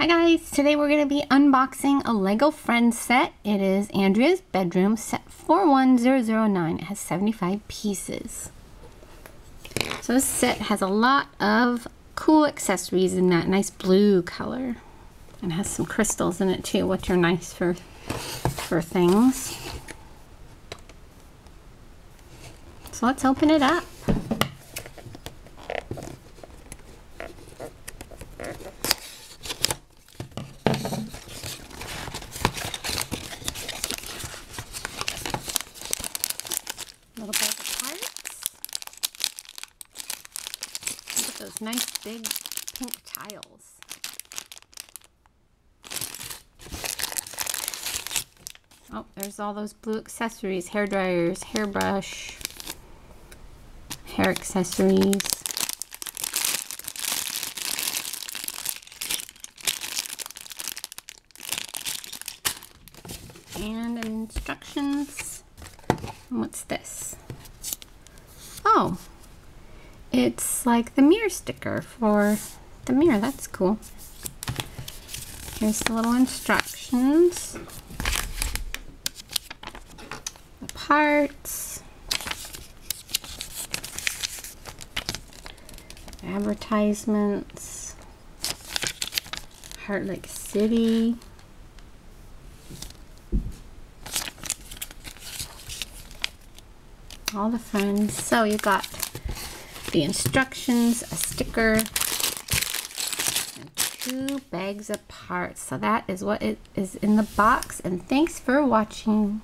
Hi guys, today we're going to be unboxing a Lego Friends set. It is Andrea's bedroom, set 41009. It has 75 pieces. So this set has a lot of cool accessories in that nice blue color. And has some crystals in it too, which are nice for things. So let's open it up. Little bag of parts. Look at those nice big pink tiles. Oh, there's all those blue accessories, hair dryers, hairbrush, hair accessories. And instructions. What's this? Oh, it's like the mirror sticker for the mirror. That's cool. Here's the little instructions. The parts. Advertisements. Heart Lake City. All the friends. So you got the instructions, a sticker, and 2 bags of parts. So that is what it is in the box, and thanks for watching.